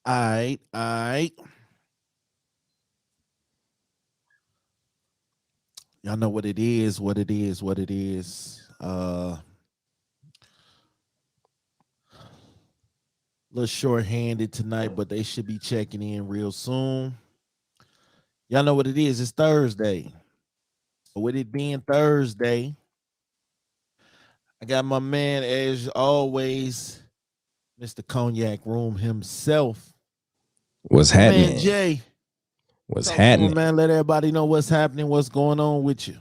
All right. Y'all know what it is. A little short-handed tonight, but they should be checking in real soon. Y'all know what it is. It's Thursday. With it being Thursday, I got my man, as always, Mr. Cognac Room himself. What's My man happening? Jay. What's Talk to him, happening? man. Let everybody know what's happening, what's going on with you.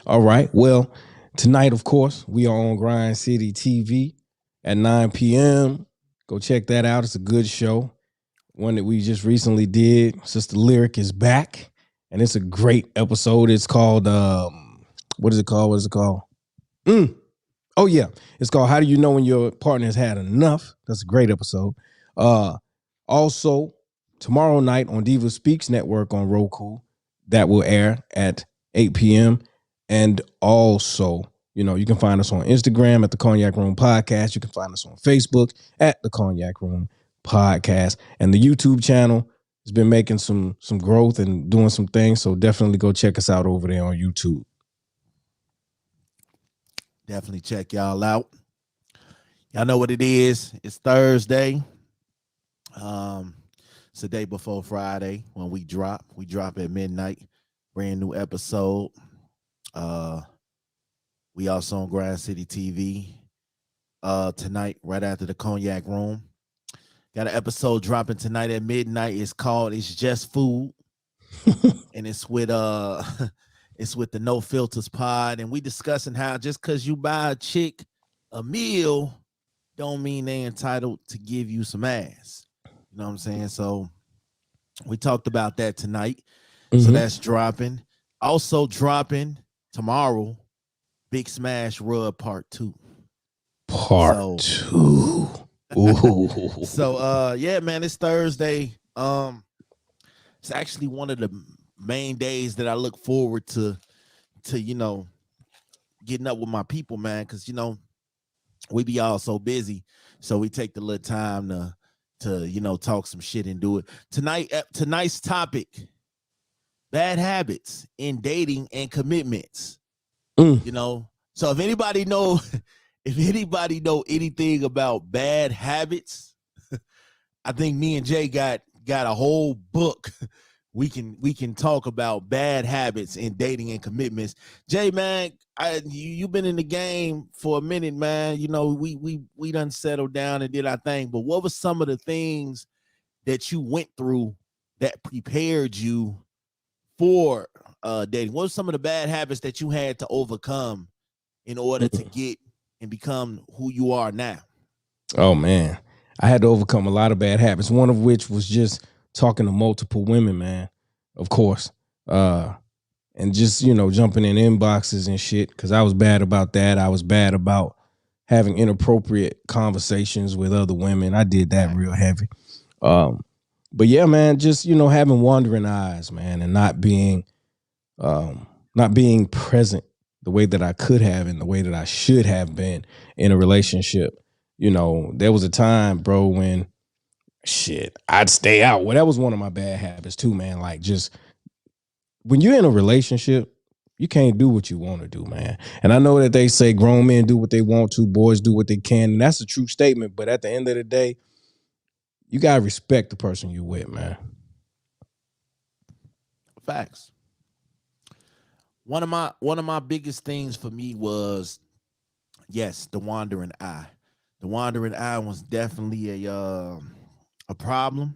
All right. Well, tonight, of course, we are on Grind City TV at 9 p.m. Go check that out. It's a good show. One that we just recently did. Sister Lyric is back, and it's a great episode. It's called what is it called? What is it called? Mm. Oh yeah, it's called "How Do You Know When Your Partner Has Had Enough." That's a great episode. Uh, Also, tomorrow night on Diva Speaks Network on Roku, that will air at 8 p.m. And also, you can find us on Instagram at the Cognac Room Podcast. You can find us on Facebook at the Cognac Room Podcast, and the YouTube channel has been making some growth and doing some things. So definitely go check us out over there on YouTube. Definitely check y'all out. Y'all know what it is. It's Thursday. Um, it's the day before Friday when we drop. We drop at midnight. Brand new episode. Uh, we also on Grind City TV. Tonight, right after the Cognac Room. Got an episode dropping tonight at midnight. It's called It's Just Food. And it's with it's with the No Filters Pod. And we discussing how just because you buy a chick a meal don't mean they entitled to give you some ass. You know what I'm saying? So we talked about that tonight. So Mm-hmm. that's dropping. Also dropping tomorrow, Big Smash Rub Part 2. Part So two. Ooh. yeah, man, it's Thursday. It's actually one of the main days that I look forward to getting up with my people, man, because we be all so busy. So we take the little time to talk some shit and do it. Tonight's topic: bad habits in dating and commitments. Mm. So if anybody know anything about bad habits, I think me and Jay got a whole book. We can talk about bad habits in dating and commitments. Jay, man, you've been in the game for a minute, man. We done settled down and did our thing. But what were some of the things that you went through that prepared you for dating? What were some of the bad habits that you had to overcome in order to Mm. get and become who you are now? Oh man, I had to overcome a lot of bad habits. One of which was just talking to multiple women, man. Of course, uh, and just jumping in inboxes and shit because I was bad about that. I was bad about having inappropriate conversations with other women. I did that Right. real heavy. Um, but yeah, man, just having wandering eyes, man, and not being present the way that I could have and the way that I should have been in a relationship. There was a time, bro, when shit, I'd stay out. Well, that was one of my bad habits too, man. Like just when you're in a relationship, you can't do what you want to do, man. And I know that they say grown men do what they want to, boys do what they can, and that's a true statement. But at the end of the day, you gotta respect the person you with, man. Facts. One of my biggest things for me was, yes, the wandering eye. The wandering eye was definitely a problem.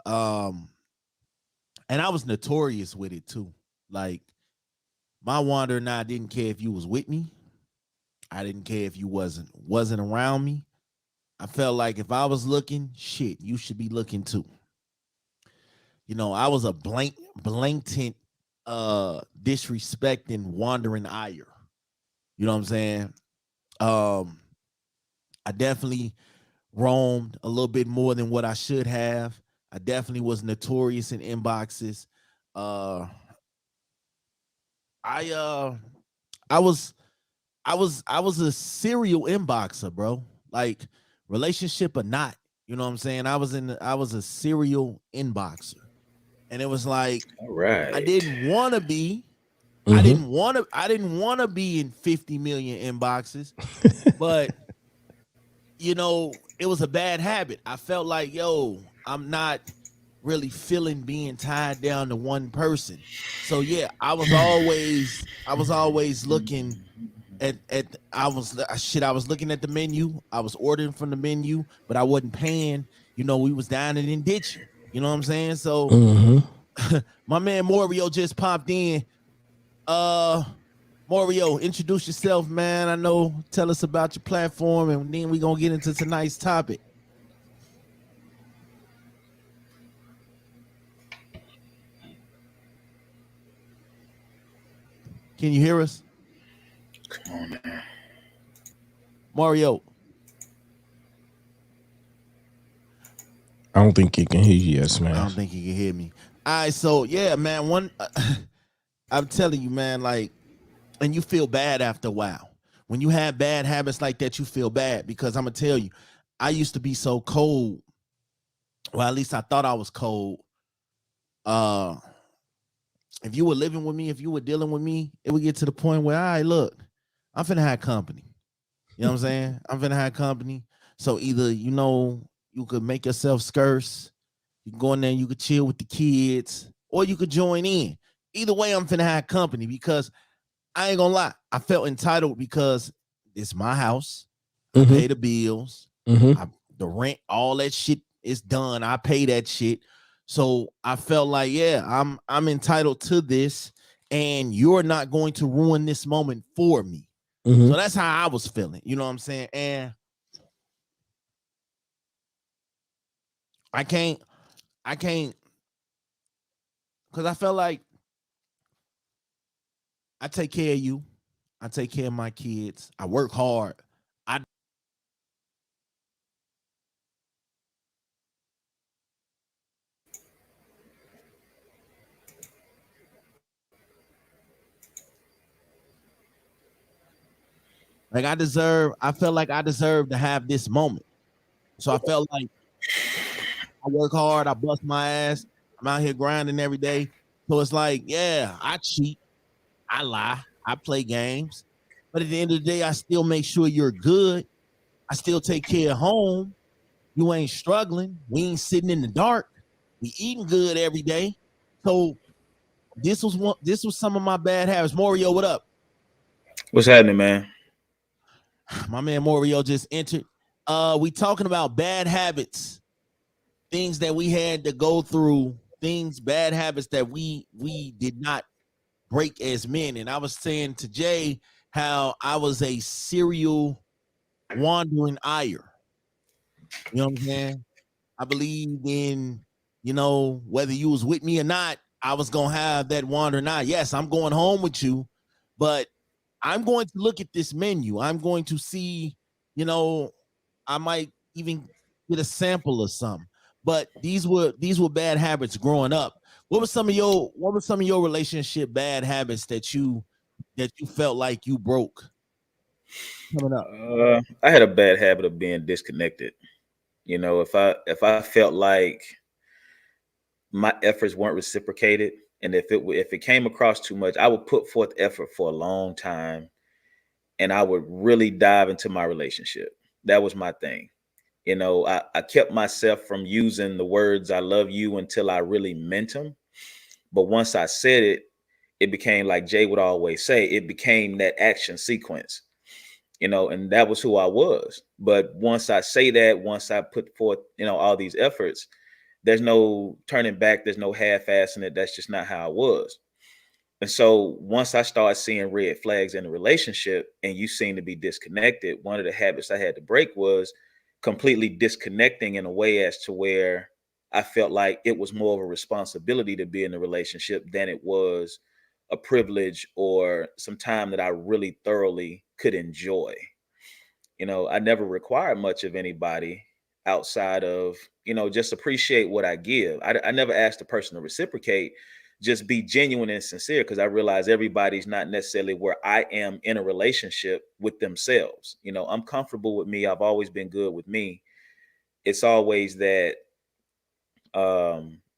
Um and I was notorious with it too. Like, my wandering eye didn't care if you was with me. I didn't care if you wasn't around me. I felt like if I was looking, shit, you should be looking too. I was a blatant disrespecting wandering ire. You know what I'm saying? Um I definitely roamed a little bit more than what I should have. I definitely was notorious in inboxes. Uh I uh I was I was a serial inboxer, bro. Like, relationship or not. You know what I'm saying? I was a serial inboxer. And it was like All I right. didn't want to be. Mm-hmm. I didn't want to be in 50 million inboxes, but you know, it was a bad habit. I felt like, yo, I'm not really feeling being tied down to one person. So yeah, I was always looking at I was looking at the menu. I was ordering from the menu, but I wasn't paying. You know, we was down and in ditching. You know what I'm saying? So Mm-hmm. my man Morio just popped in. Uh Morio, introduce yourself, man. I know, tell us about your platform, and then we're gonna get into tonight's topic. Can you hear us? Come on now. Mario. I don't think he can hear you yet, I don't Smash. think you can hear me. All right, so yeah, man. I'm telling you, man, like, and you feel bad after a while. When you have bad habits like that, you feel bad because I'm gonna tell you, I used to be so cold. Well, at least I thought I was cold. Uh, if you were living with me, if you were dealing with me, it would get to the point where, all right, look, I'm finna have company. You know what I'm saying? I'm finna have company. So either, you know, you could make yourself scarce, you can go in there and you could chill with the kids, or you could join in. Either way, I'm finna have company because I ain't gonna lie. I felt entitled because it's my house. I Mm-hmm. pay the bills. Mm-hmm. I the rent, all that shit is done. I pay that shit. So I felt like, yeah, I'm entitled to this, and you're not going to ruin this moment for me. Mm-hmm. So that's how I was feeling. You know what I'm saying? And I can't, I can't, because I felt like I take care of you. I take care of my kids. I work hard. I I felt like I deserved to have this moment. So I felt like I work hard, I bust my ass, I'm out here grinding every day. So it's like, yeah, I cheat, I lie, I play games. But at the end of the day, I still make sure you're good. I still take care of home. You ain't struggling. We ain't sitting in the dark. We eating good every day. So this was some of my bad habits. Morio, what up? What's happening, man? My man Morio just entered. We talking about bad habits, things that we had to go through, things, bad habits that we did not break as men. And I was saying to Jay how I was a serial wandering ire. You know what I'm saying? I believe in, you know, whether you was with me or not, I was gonna have that wandering eye. Yes, I'm going home with you, but I'm going to look at this menu. I'm going to see, you know, I might even get a sample of some. But these were bad habits growing up. What were some of your relationship bad habits that you felt like you broke coming up? I had a bad habit of being disconnected. You know, if I felt like my efforts weren't reciprocated, and if it came across too much, I would put forth effort for a long time, and I would really dive into my relationship. That was my thing. You know, I kept myself from using the words "I love you" until I really meant them. But once I said it, it became like Jay would always say, it became that action sequence, you know, and that was who I was. But once I say that, once I put forth, you know, all these efforts, there's no turning back, there's no half-assing it. That's just not how I was. And so once I started seeing red flags in a relationship and you seem to be disconnected, one of the habits I had to break was completely disconnecting in a way as to where I felt like it was more of a responsibility to be in a relationship than it was a privilege or some time that I really thoroughly could enjoy. You know, I never required much of anybody outside of, you know, just appreciate what I give. I never asked the person to reciprocate, just be genuine and sincere because I realize everybody's not necessarily where I am in a relationship with themselves. You know, I'm comfortable with me. I've always been good with me. it's always that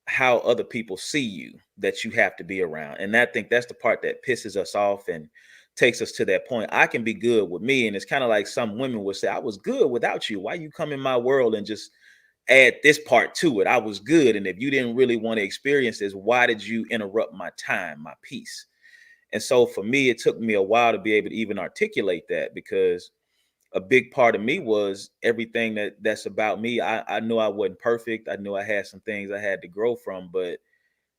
how other people see you that you have to be around. And I think that's the part that pisses us off and takes us to that point. I can be good with me, and it's kind of like some women would say, I was good without you. Why you come in my world and just add this part to it? I was good, and if you didn't really want to experience this, why did you interrupt my time, my peace? And so for me, it took me a while to be able to even articulate that, because a big part of me was everything that's about me. I knew I wasn't perfect. I knew I had some things I had to grow from, but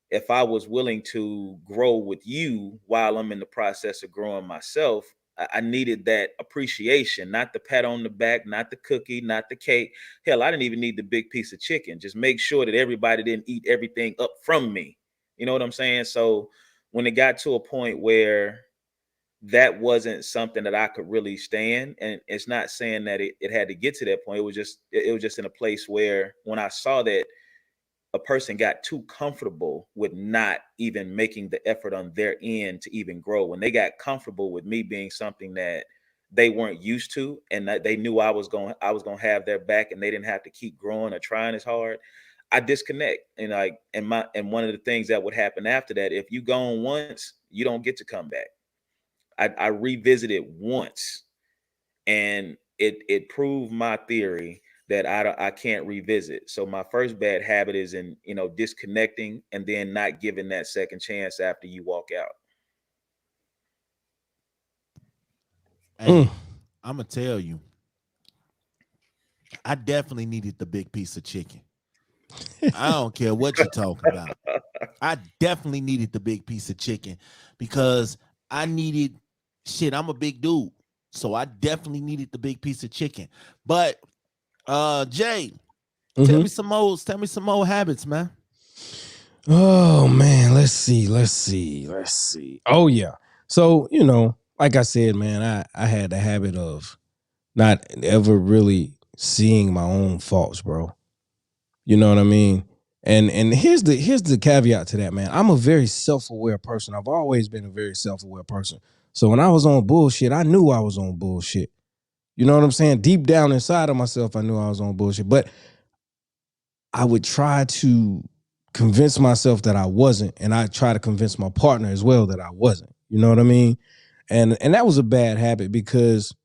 if I was willing to grow with you while I'm in the process of growing myself, I needed that appreciation, not the pat on the back, not the cookie, not the cake. Hell, I didn't even need the big piece of chicken. Just make sure that everybody didn't eat everything up from me. You know what I'm saying? So when it got to a point where that wasn't something that I could really stand, and it's not saying that it had to get to that point. It was just in a place where when I saw that a person got too comfortable with not even making the effort on their end to even grow, when they got comfortable with me being something that they weren't used to, and that they knew I was going to have their back, and they didn't have to keep growing or trying as hard, I disconnect. And like, and one of the things that would happen after that, if you gone once, you don't get to come back. I revisited once, and it proved my theory that I can't revisit. So my first bad habit is in disconnecting and then not giving that second chance after you walk out. Hey, I'm gonna tell you, I definitely needed the big piece of chicken. I don't care what you're talking about. I definitely needed the big piece of chicken because I needed shit. I'm a big dude, so I definitely needed the big piece of chicken. But Jay, tell me some more. Tell me some more habits, man. Oh man, let's see. Oh yeah. So, like I said, man, I had the habit of not ever really seeing my own faults, bro. You know what I mean? And here's the caveat to that, man. I'm a very self-aware person. I've always been a very self-aware person. So when I was on bullshit, I knew I was on bullshit. You know what I'm saying? Deep down inside of myself, I knew I was on bullshit. But I would try to convince myself that I wasn't, and I try to convince my partner as well that I wasn't. You know what I mean? And that was a bad habit because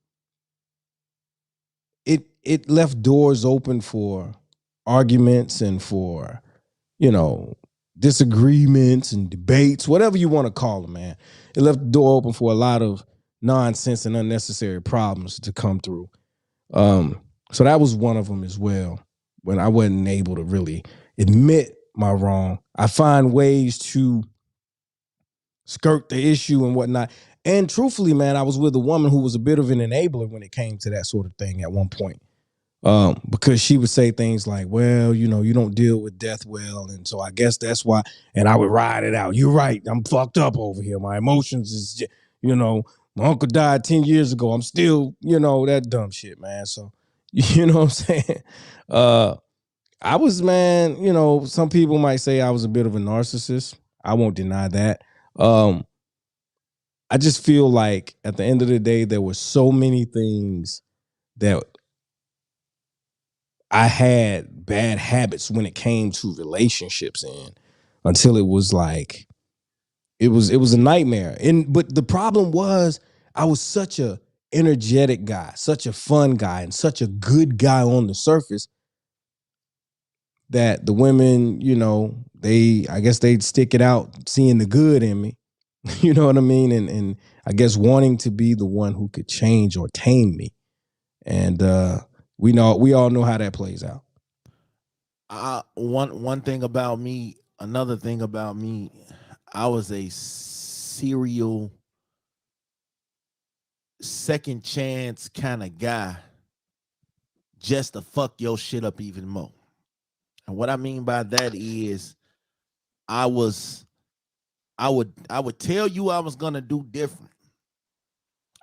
it left doors open for arguments and for, you know, disagreements and debates, whatever you want to call them, man. It left the door open for a lot of nonsense and unnecessary problems to come through. Um, so that was one of them as well. When I wasn't able to really admit my wrong, I find ways to skirt the issue and whatnot. And truthfully, man, I was with a woman who was a bit of an enabler when it came to that sort of thing at one point. Because she would say things like, well, you don't deal with death well. And so I guess that's why. And I would ride it out. You're right. I'm fucked up over here. My emotions is, my uncle died 10 years ago. I'm still, that dumb shit, man. So, you know what I'm saying? I was, man, some people might say I was a bit of a narcissist. I won't deny that. I just feel like at the end of the day, there were so many things that I had bad habits when it came to relationships, and until it was like it was a nightmare. But the problem was I was such a energetic guy, such a fun guy, and such a good guy on the surface that the women, I guess they'd stick it out seeing the good in me. You know what I mean? And I guess wanting to be the one who could change or tame me. And we all know how that plays out. One thing about me, another thing about me, I was a serial second chance kind of guy just to fuck your shit up even more. And what I mean by that is I was I would tell you I was gonna do different.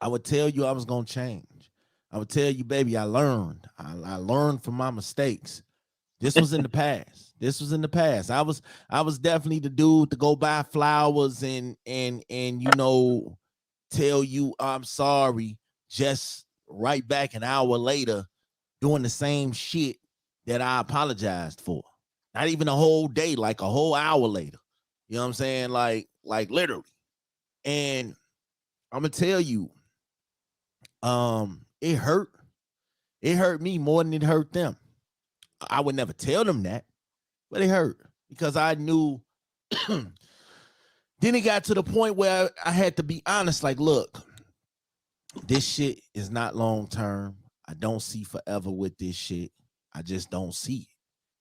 I would tell you I was gonna change. I would tell you, baby, I learned. I learned from my mistakes. This was in the past. This was in the past. I was definitely the dude to go buy flowers and tell you I'm sorry, just right back an hour later doing the same shit that I apologized for. Not even a whole day, like a whole hour later. You know what I'm saying? Like literally. And I'm gonna tell you, it hurt. It hurt me more than it hurt them. I would never tell them that, but it hurt because I knew. Then it got to the point where I had to be honest, like, look, this shit is not long term. I don't see forever with this shit. I just don't see it.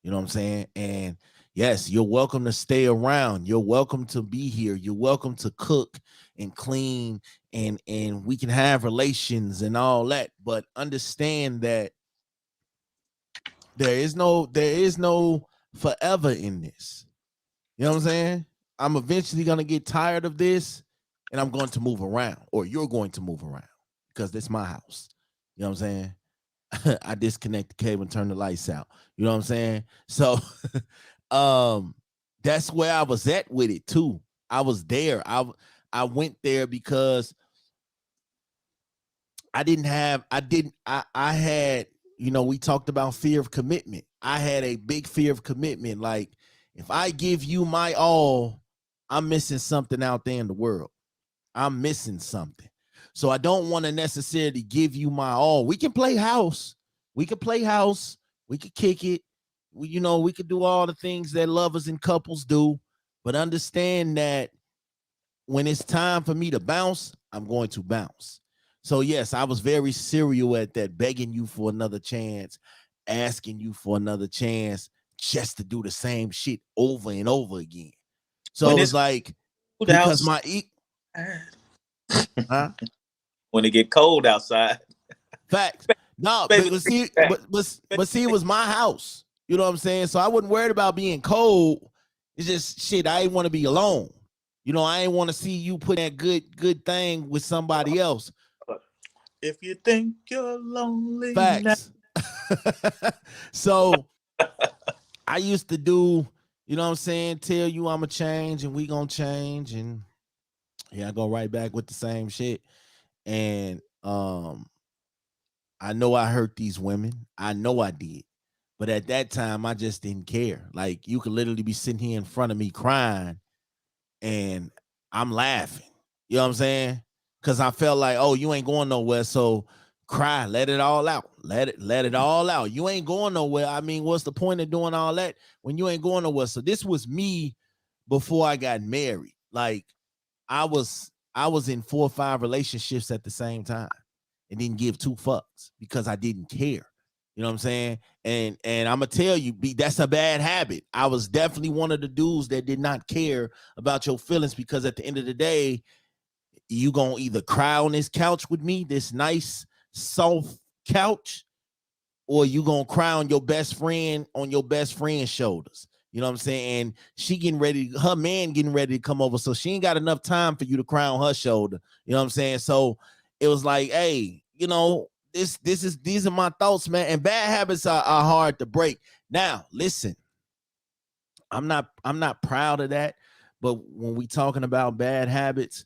You know what I'm saying? And yes, you're welcome to stay around. You're welcome to be here. You're welcome to cook and clean and we can have relations and all that. But understand that there is no forever in this. You know what I'm saying? I'm eventually going to get tired of this and I'm going to move around, or you're going to move around because this is my house. You know what I'm saying? I disconnect the cable and turn the lights out. You know what I'm saying? So that's where I was at with it too. I was there. I went there because I had, you know, we talked about fear of commitment. I had a big fear of commitment. Like, if I give you my all, I'm missing something out there in the world. I'm missing something. So I don't want to necessarily give you my all. We can play house. We could play house. We could kick it. We could do all the things that lovers and couples do. But understand that when it's time for me to bounce, I'm going to bounce. So yes, I was very serial at that, begging you for another chance, asking you for another chance just to do the same shit over and over again. So it was like, because my when it get cold outside. Facts. No, but see, it was my house. You know what I'm saying? So I wasn't worried about being cold. It's just shit. I ain't want to be alone. You know, I ain't want to see you put that good thing with somebody else. If you think you're lonely. Facts. So I used to do, you know what I'm saying, tell you I'ma change and we gonna change, and I go right back with the same shit. And I know I hurt these women. I know I did. But at that time, I just didn't care. Like, you could literally be sitting here in front of me crying and I'm laughing. You know what I'm saying? Because I felt like, oh, you ain't going nowhere. So cry, let it all out. Let it all out. You ain't going nowhere. I mean, what's the point of doing all that when you ain't going nowhere? So this was me before I got married. Like, I was in 4 or 5 relationships at the same time and didn't give 2 fucks because I didn't care. You know what I'm saying? And I'm gonna tell you, that's a bad habit. I was definitely one of the dudes that did not care about your feelings, because at the end of the day, you gonna either cry on this couch with me, this nice soft couch, or you gonna cry on your best friend's shoulders. You know what I'm saying? And her man getting ready to come over, so she ain't got enough time for you to cry on her shoulder. You know what I'm saying? So it was like, hey, you know, these are my thoughts, man. And bad habits are hard to break. Now, listen, I'm not proud of that, but when we talking about bad habits,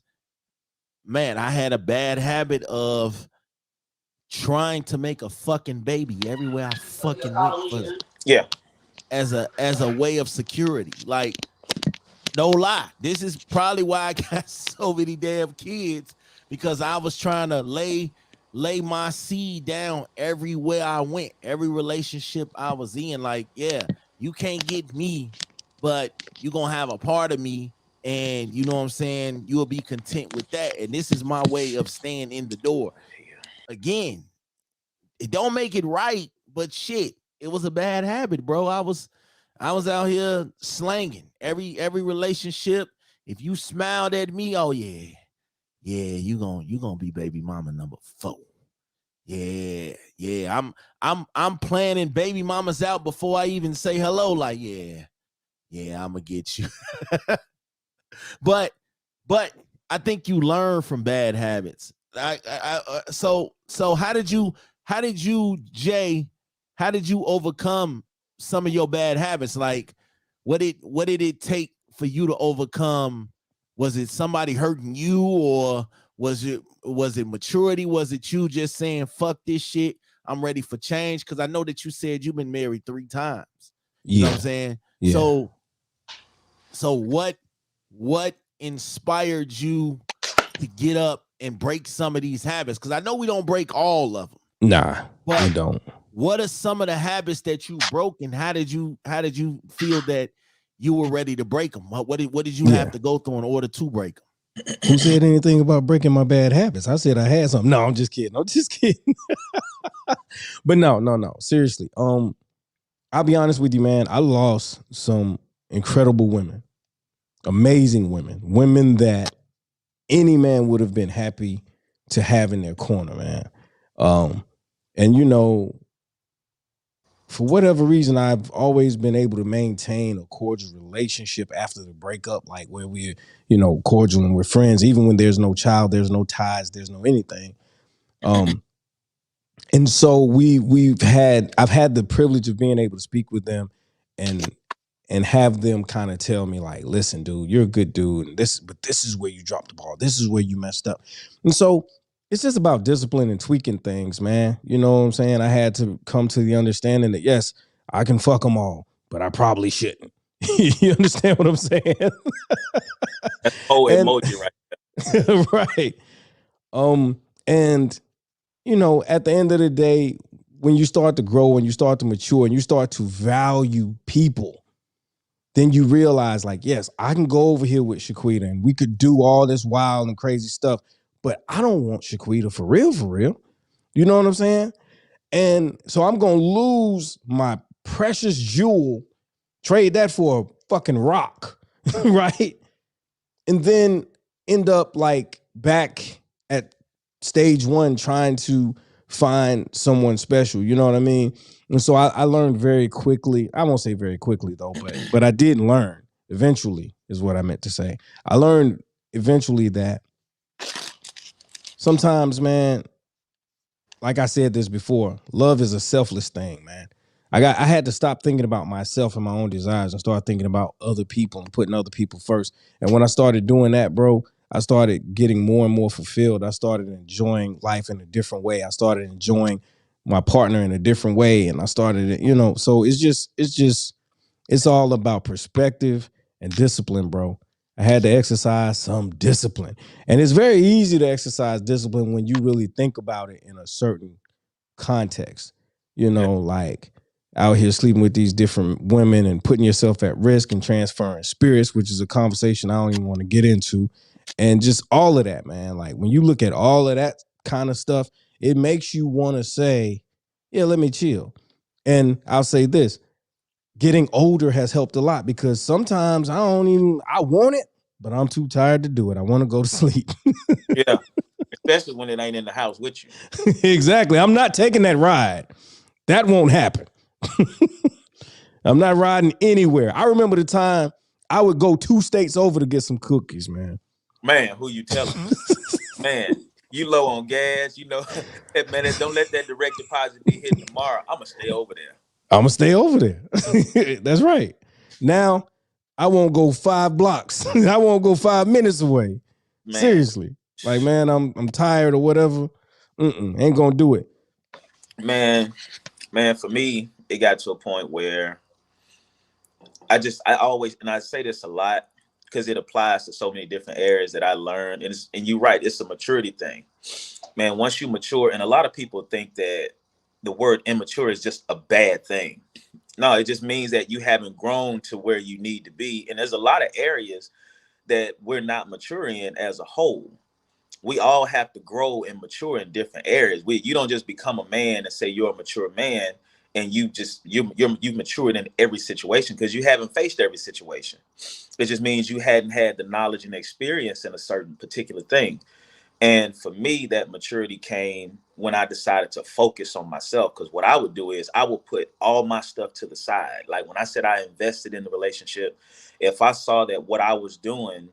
man, I had a bad habit of trying to make a fucking baby everywhere I fucking went. Yeah. As a way of security. Like, no lie, this is probably why I got so many damn kids, because I was trying to lay my seed down everywhere I went, every relationship I was in. Like, yeah, you can't get me, but you're gonna have a part of me, and you know what I'm saying, you'll be content with that. And this is my way of staying in the door. Again, it don't make it right, but shit, it was a bad habit, bro. I was out here slanging every relationship. If you smiled at me, oh yeah, you gonna be baby mama number 4. Yeah. I'm planning baby mamas out before I even say hello. Like, yeah, I'm gonna get you. But I think you learn from bad habits. So how did you, Jay? How did you overcome some of your bad habits? Like, what did it take for you to overcome? Was it somebody hurting you, or was it maturity? Was it you just saying fuck this shit, I'm ready for change, because I know that you said you've been married 3 times. You know what I'm saying? Yeah. So what inspired you to get up and break some of these habits? Because I know we don't break all of them. Nah, but we don't. What are some of the habits that you broke, and how did you feel that you were ready to break them? What did you have to go through in order to break them? Who said anything about breaking my bad habits? I said I had something. No, I'm just kidding. But no. Seriously. I'll be honest with you, man. I lost some incredible women, amazing women that any man would have been happy to have in their corner, man. And you know, for whatever reason, I've always been able to maintain a cordial relationship after the breakup, like where we're, you know, cordial and we're friends, even when there's no child, there's no ties, there's no anything. And so I've had the privilege of being able to speak with them and have them kind of tell me like, listen, dude, you're a good dude. And this is where you dropped the ball. This is where you messed up. And so it's just about discipline and tweaking things, man. You know what I'm saying? I had to come to the understanding that, yes, I can fuck them all, but I probably shouldn't. You understand what I'm saying? That's emoji right there. Right. And you know, at the end of the day, when you start to grow and you start to mature and you start to value people, then you realize like, yes, I can go over here with Shaquita and we could do all this wild and crazy stuff, but I don't want Shaquita for real. You know what I'm saying? And so I'm going to lose my precious jewel, trade that for a fucking rock, right? And then end up like back at stage one trying to find someone special. You know what I mean? And so I learned very quickly. I won't say very quickly though, but I did learn eventually is what I meant to say. I learned eventually that sometimes, man, like I said this before, love is a selfless thing, man. I had to stop thinking about myself and my own desires and start thinking about other people and putting other people first. And when I started doing that, bro, I started getting more and more fulfilled. I started enjoying life in a different way. I started enjoying my partner in a different way. And I started, you know, so it's all about perspective and discipline, bro. I had to exercise some discipline. And it's very easy to exercise discipline when you really think about it in a certain context. You know, like out here sleeping with these different women and putting yourself at risk and transferring spirits, which is a conversation I don't even want to get into. And just all of that, man. Like when you look at all of that kind of stuff, it makes you want to say, yeah, let me chill. And I'll say this, getting older has helped a lot because sometimes I want it, but I'm too tired to do it. I want to go to sleep. Yeah. Especially when it ain't in the house with you. Exactly. I'm not taking that ride. That won't happen. I'm not riding anywhere. I remember the time I would go 2 states over to get some cookies, man. Man, who you telling? Man, you low on gas, you know. Man, don't let that direct deposit be hit tomorrow. I'm going to stay over there. I'm going to stay over there. That's right. Now, I won't go 5 blocks. I won't go 5 minutes away. Man. Seriously. Like, man, I'm tired or whatever. Ain't going to do it. Man, for me, it got to a point where I always, and I say this a lot because it applies to so many different areas that I learned. And you're right, it's a maturity thing. Man, once you mature, and a lot of people think that the word immature is just a bad thing. No, it just means that you haven't grown to where you need to be. And there's a lot of areas that we're not mature in as a whole. We all have to grow and mature in different areas. You don't just become a man and say you're a mature man and you've matured in every situation because you haven't faced every situation. It just means you hadn't had the knowledge and experience in a certain particular thing. And for me, that maturity came when I decided to focus on myself. Because what I would do is I would put all my stuff to the side. Like when I said I invested in the relationship, if I saw that what I was doing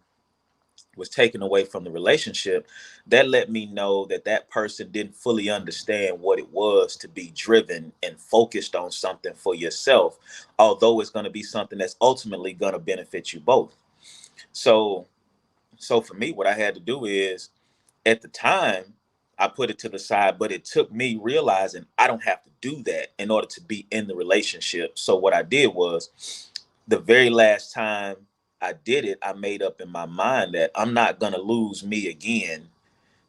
was taken away from the relationship, that let me know that that person didn't fully understand what it was to be driven and focused on something for yourself, although it's going to be something that's ultimately going to benefit you both. So for me, what I had to do is, at the time, I put it to the side. But it took me realizing I don't have to do that in order to be in the relationship. So what I did was, the very last time I did it, I made up in my mind that I'm not going to lose me again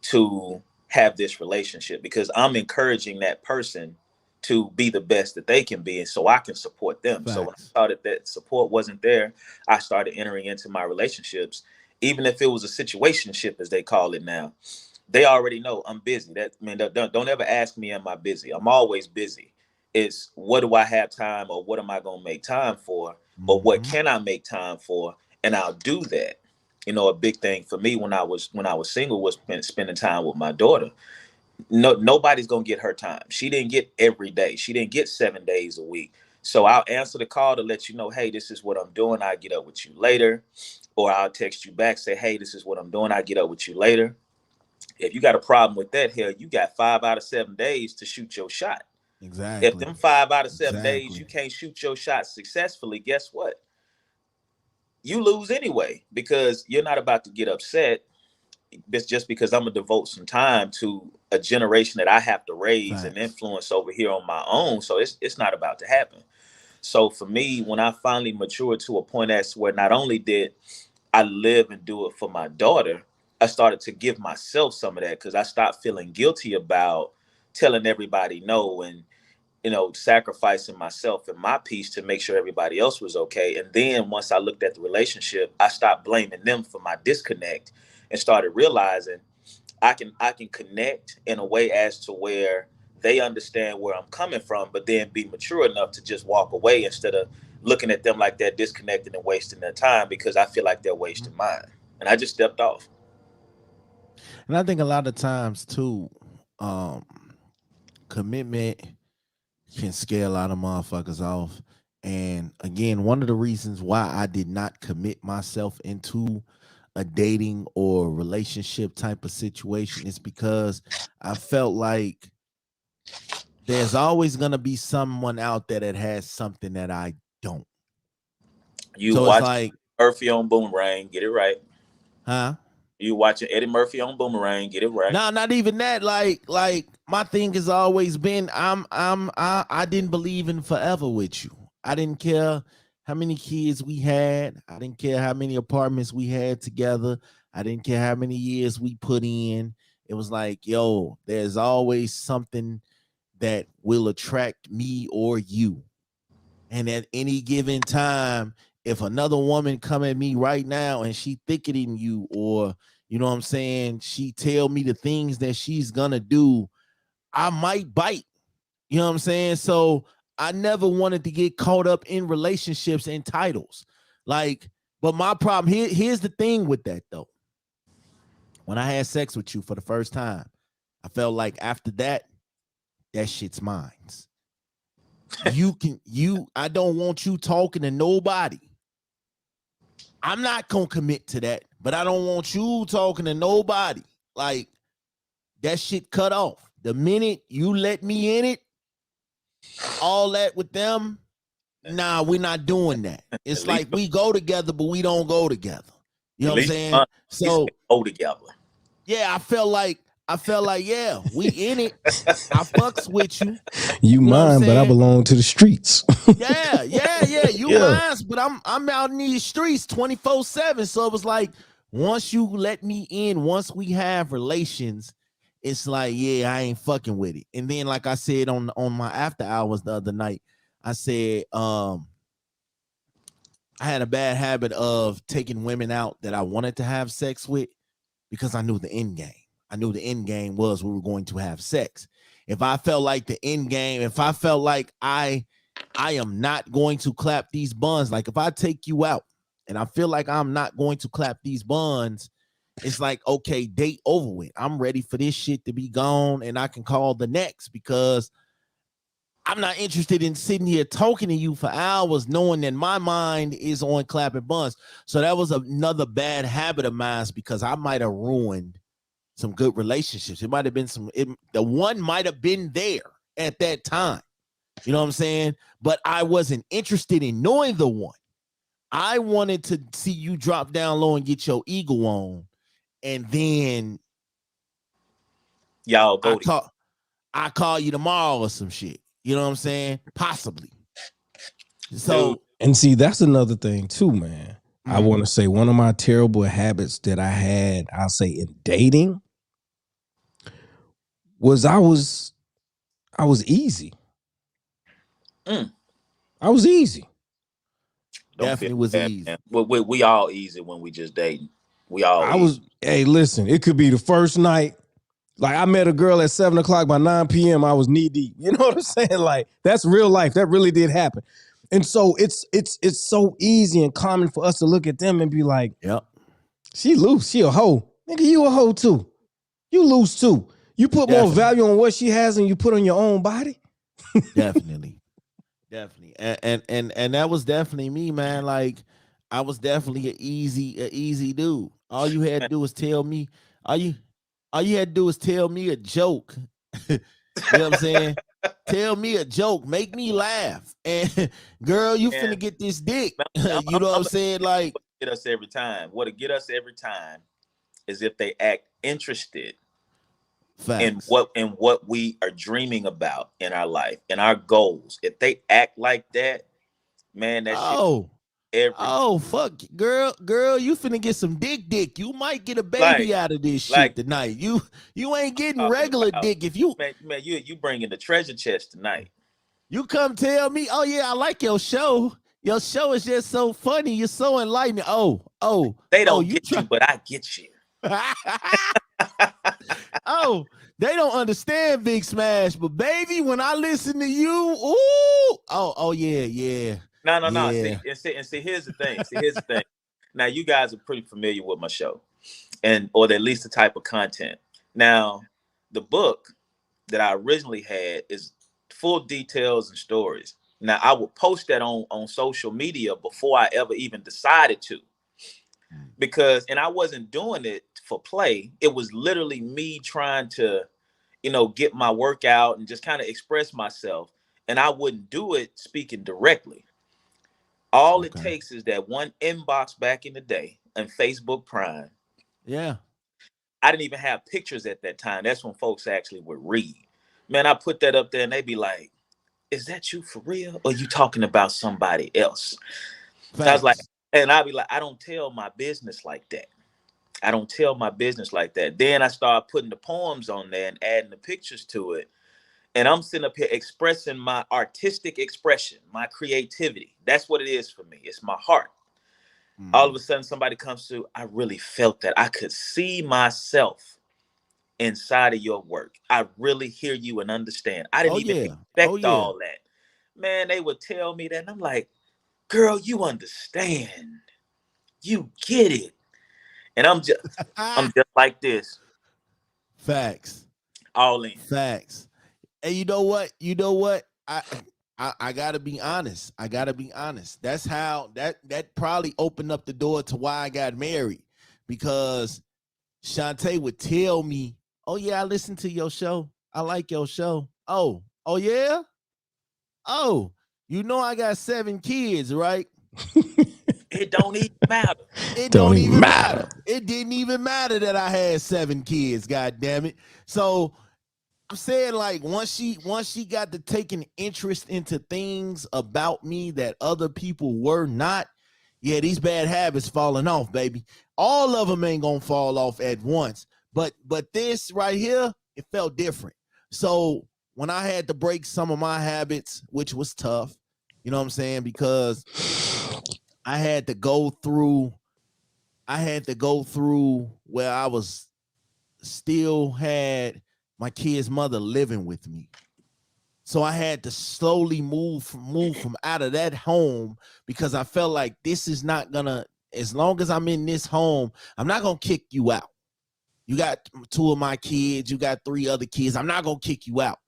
to have this relationship, because I'm encouraging that person to be the best that they can be, and so I can support them. So when I Facts. started that support wasn't there, I started entering into my relationships, even if it was a situationship, as they call it now. They already know I'm busy. That, I mean, don't ever ask me, am I busy? I'm always busy. It's what do I have time, or what am I going to make time for, or what Mhm. can I make time for, and I'll do that. You know, a big thing for me when I was single was spending time with my daughter. No, nobody's gonna get her time. She didn't get every day. She didn't get 7 days a week. So I'll answer the call to let you know, hey, this is what I'm doing. I'll get up with you later. Or I'll text you back, say, hey, this is what I'm doing. I'll get up with you later. If you got a problem with that, hell, you got 5 out of 7 days to shoot your shot. If Exactly. them 5 out of 7 days you Exactly. can't shoot your shot successfully, guess what? You lose anyway, because you're not about to get upset just because I'm gonna devote some time to a generation that I have to raise and Facts. influence over here on my own. So it's not about to happen. So for me, when I finally matured to a point as where not only did I live and do it for my daughter, I started to give myself some of that, because I stopped feeling guilty about telling everybody no, and sacrificing myself and my peace to make sure everybody else was okay. And then once I looked at the relationship, I stopped blaming them for my disconnect and started realizing I can connect in a way as to where they understand where I'm coming from, but then be mature enough to just walk away instead of looking at them like they're disconnected and wasting their time, because I feel like they're wasting mine. And I just stepped off. And I think a lot of times too, um, commitment can scare a lot of motherfuckers off. And again, one of the reasons why I did not commit myself into a dating or relationship type of situation is because I felt like there's always gonna be someone out there that has something that I don't. You So it's watch like, Murphy on Boomerang, get it right. huh? You watching Eddie Murphy on Boomerang, get it right. No, not even that. Like my thing has always been I didn't believe in forever with you. I didn't care how many kids we had. I didn't care how many apartments we had together. I didn't care how many years we put in. It was like, yo, there's always something that will attract me or you. And at any given time, if another woman come at me right now and she thicker than you, or you know what I'm saying, she tell me the things that she's gonna do, I might bite. You know what I'm saying? So I never wanted to get caught up in relationships and titles. Like, but my problem here's the thing with that though. When I had sex with you for the first time, I felt like after that, that shit's mine. I don't want you talking to nobody. I'm not gonna commit to that, but I don't want you talking to nobody. Like, that shit cut off. The minute you let me in it, all that with them, nah, we're not doing that. At It's least, like we go together, but we don't go together. You at know what I'm least, saying? he said, So "Go together." yeah, I felt like, yeah, we in it. I fucks with you. You You know what I'm mine, but I saying? belong to the streets. Yeah. You Yeah, Yeah. mine, but I'm out in these streets 24/7. So it was like, once you let me in, once we have relations, it's like, yeah, I ain't fucking with it. And then, like I said on my after hours the other night, I said, I had a bad habit of taking women out that I wanted to have sex with because I knew the end game. I knew the end game was we were going to have sex. If I felt like the end game, if I felt like I am not going to clap these buns, like if I take you out and I feel like I'm not going to clap these buns, it's like, okay, date over with. I'm ready for this shit to be gone and I can call the next, because I'm not interested in sitting here talking to you for hours knowing that my mind is on clapping buns. So that was another bad habit of mine, because I might have ruined some good relationships. It might have been the one might have been there at that time. You know what I'm saying? But I wasn't interested in knowing the one. I wanted to see you drop down low and get your ego on, and then Y'all I go to. call you tomorrow or some shit. You know what I'm saying? Possibly. Dude. So, And see, that's another thing too, man. I want to say one of my terrible habits that I had, I'll say in dating, was I was easy. Mm. I was easy. Don't feel definitely was bad, easy. man. We all easy when we just dating. We all I easy. was, hey, listen, it could be the first night. Like I met a girl at 7 o'clock, by 9 p.m. I was knee deep. You know what I'm saying? Like that's real life. That really did happen. And so it's so easy and common for us to look at them and be like, Yep. she loose, she a hoe. Nigga, you a hoe too. You loose too. You put more Definitely. value on what she has than you put on your own body. Definitely. Definitely. And that was definitely me, man. Like I was definitely an easy dude. All you had to do was tell me, all you had to do was tell me a joke. You know what I'm saying? Tell me a joke, make me laugh. And girl, you finna And get this dick. I'm, You know what I'm I'm saying? Like get us every time. What'll get us every time is if they act interested facts. in what we are dreaming about in our life and our goals. If they act like that, man, that shit Oh, every oh, fuck, girl, you finna get some dick. You might get a like baby out of this shit like tonight. You ain't getting talking regular about. dick if you Man, you bringing the treasure chest tonight. you come tell me, oh yeah, I like your show. Your show is just so funny. You're so enlightening. They Oh, don't you get you, try. but I get you. Oh, they don't understand Big Smash, but baby, when I listen to you, oh yeah. No. Yeah. See, here's the thing. Now, you guys are pretty familiar with my show, or at least the type of content. Now, the book that I originally had is full details and stories. Now, I would post that on social media before I ever even decided to, because, and I wasn't doing it for play. It was literally me trying to, get my work out and just kind of express myself. And I wouldn't do it speaking directly. All it Okay. takes is that one inbox back in the day and Facebook Prime. Yeah. I didn't even have pictures at that time. That's when folks actually would read. Man, I put that up there and they'd be like, is that you for real? Or you talking about somebody else? So I was like, Facts. and I'd be like, I don't tell my business like that. I don't tell my business like that. Then I started putting the poems on there and adding the pictures to it. And I'm sitting up here expressing my artistic expression, my creativity. That's what it is for me. It's my heart. All of a sudden, somebody comes to, I really felt that. I could see myself inside of your work. I really hear you and understand. I didn't Oh even yeah. Oh expect yeah. all that. Man, they would tell me that. And I'm like, girl, you understand. You get it. And I'm just like this, Facts. all in. Facts. And you know what? You know what? I gotta be honest. I gotta be honest. That's how that probably opened up the door to why I got married. Because Shantae would tell me, oh yeah, I listened to your show. I like your show. Oh yeah? Oh, you know I got 7 kids, right? It don't even matter. It Don't don't even even matter. matter. It didn't even matter that I had 7 kids, god damn it. So I'm saying like once she got to taking interest into things about me that other people were not, yeah, these bad habits falling off, baby. All of them ain't gonna fall off at once. But this right here, it felt different. So when I had to break some of my habits, which was tough, you know what I'm saying? Because I had to go through, where I was still had my kid's mother living with me. So I had to slowly move from out of that home because I felt like this is not gonna, as long as I'm in this home, I'm not gonna kick you out. You got 2 of my kids, you got 3 other kids. I'm not gonna kick you out.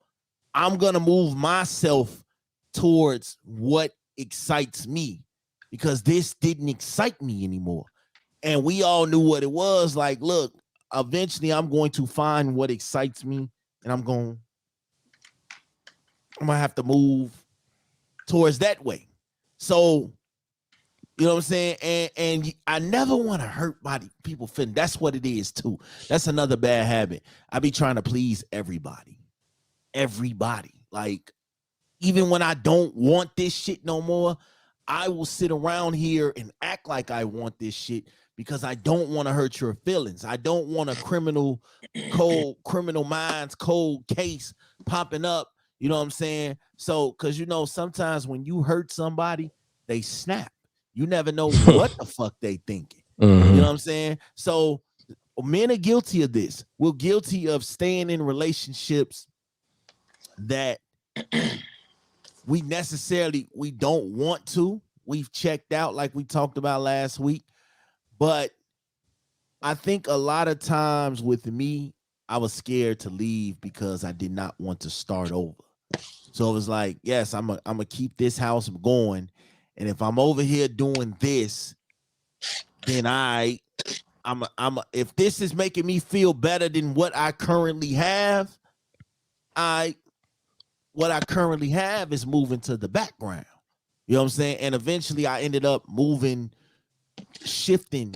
I'm gonna move myself towards what excites me because this didn't excite me anymore. And we all knew what it was. Like, look, eventually I'm going to find what excites me and I'm gonna have to move towards that way. So You know what I'm saying? And I never want to hurt people feeling. That's what it is too. That's another bad habit. I be trying to please everybody. Everybody. Like, even when I don't want this shit no more, I will sit around here and act like I want this shit because I don't want to hurt your feelings. I don't want a criminal minds, cold case popping up. You know what I'm saying? So, because sometimes when you hurt somebody, they snap. You never know what the fuck they thinking. Mm-hmm. You know what I'm saying? So men are guilty of this. We're guilty of staying in relationships that we don't want to. We've checked out, like we talked about last week. But I think a lot of times with me, I was scared to leave because I did not want to start over. So it was like, yes, I'm gonna keep this house going. And if I'm over here doing this, then if this is making me feel better than what I currently have, what I currently have is moving to the background. You know what I'm saying? And eventually I ended up shifting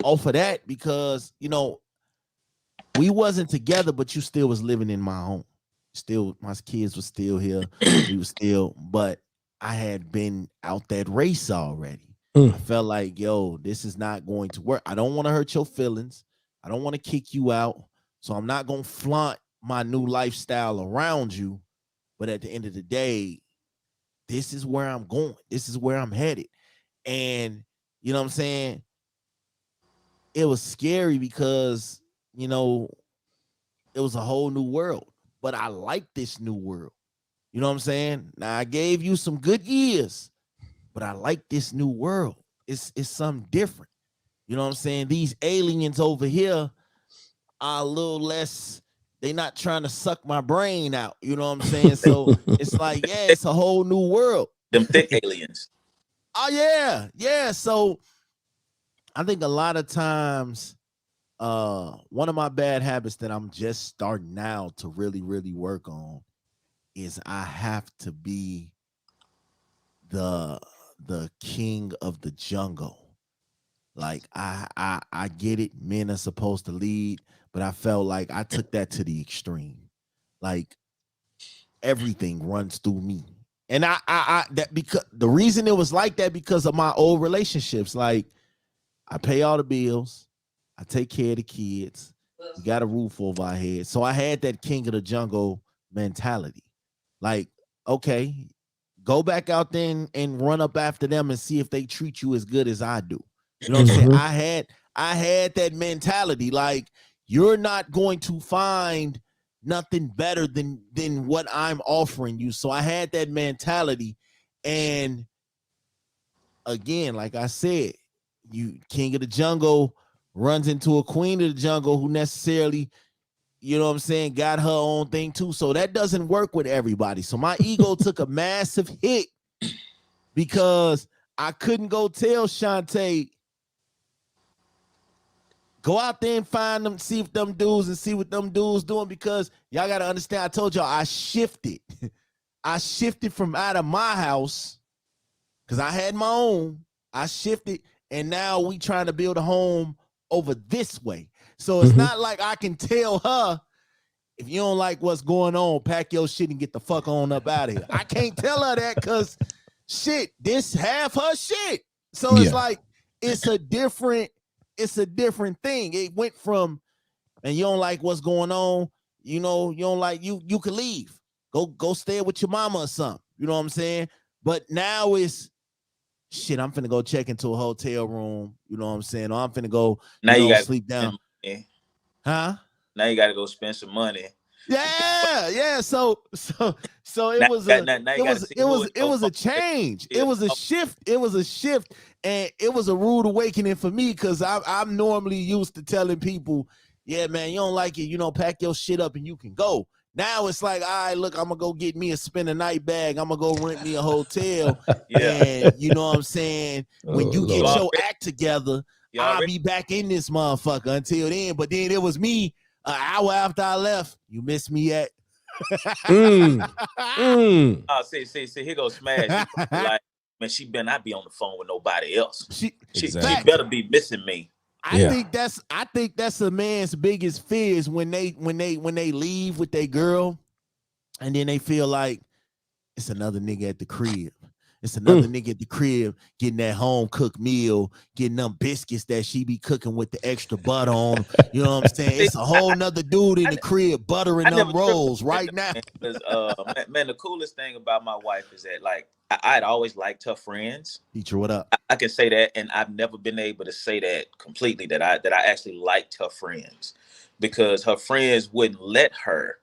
off of that because, we wasn't together, but you still was living in my home. Still, my kids were still here. We were still, but I had been out that race already. I felt like, this is not going to work. I don't want to hurt your feelings. I don't want to kick you out. So I'm not going to flaunt my new lifestyle around you. But at the end of the day, this is where I'm going. This is where I'm headed. And you know what I'm saying? It was scary because, it was a whole new world. But I like this new world. You know what I'm saying? Now, I gave you some good years, but I like this new world. It's something different. You know what I'm saying? These aliens over here are a little less, they're not trying to suck my brain out. You know what I'm saying? So it's like, it's a whole new world. Them thick aliens. Oh, yeah. Yeah. So I think a lot of times, one of my bad habits that I'm just starting now to really, really work on is I have to be the king of the jungle. Like I get it, men are supposed to lead, but I felt like I took that to the extreme. Like everything runs through me. And I that because the reason it was like that because of my old relationships. Like I pay all the bills, I take care of the kids, we got a roof over our heads. So I had that king of the jungle mentality. Like, okay, go back out there and run up after them and see if they treat you as good as I do. You know what I'm saying? I had that mentality. Like, you're not going to find nothing better than what I'm offering you. So I had that mentality. And again, like I said, you king of the jungle runs into a queen of the jungle who necessarily, you know what I'm saying, got her own thing too. So that doesn't work with everybody. So my ego took a massive hit because I couldn't go tell Shantae, go out there and find them, see if them dudes and see what them dudes doing, because y'all got to understand, I told y'all I shifted. I shifted from out of my house because I had my own. I shifted, and now we trying to build a home over this way. So it's not like I can tell her, if you don't like what's going on, pack your shit and get the fuck on up out of here. I can't tell her that because shit, this half her shit. So it's like, it's a different thing. It went from, and you don't like what's going on, you don't like, you can leave. Go stay with your mama or something. You know what I'm saying? But now it's, shit, I'm finna go check into a hotel room. You know what I'm saying? Or I'm finna go Now you gotta sleep down. Huh? Now you gotta go spend some money. Yeah. So it was a change. It was a shift. It was a shift, and it was a rude awakening for me because I'm normally used to telling people, yeah, man, you don't like it, pack your shit up and you can go. Now it's like, all right, look, I'm gonna go get me a spend a night bag. I'm gonna go rent me a hotel. And you know what I'm saying? When you get your act together, I'll be back in this motherfucker until then. But then it was me an hour after I left. You miss me yet? Oh, see, here goes Smash. man, she better not be on the phone with nobody else. She Exactly. better be missing me. I think that's a man's biggest fear is when they leave with their girl, and then they feel like it's another nigga at the crib. It's another nigga at the crib getting that home cooked meal, getting them biscuits that she be cooking with the extra butter on. You know what I'm saying? It's a whole nother dude in the crib buttering them rolls right now. Because, man, the coolest thing about my wife is that, like, I'd always liked her friends. Teacher, what up? I can say that, and I've never been able to say that completely, that I actually liked her friends, because her friends wouldn't let her,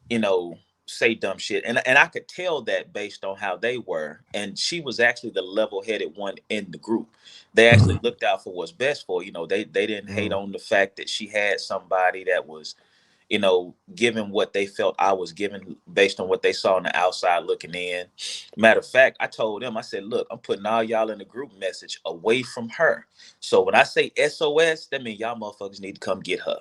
you know, say dumb shit. And I could tell that based on how they were. And she was actually the level-headed one in the group. They actually looked out for what's best for, you know, they didn't hate on the fact that she had somebody that was, you know, given what they felt I was given based on what they saw on the outside looking in. Matter of fact, I told them, I said, look, I'm putting all y'all in the group message away from her. So when I say SOS, that means y'all motherfuckers need to come get her.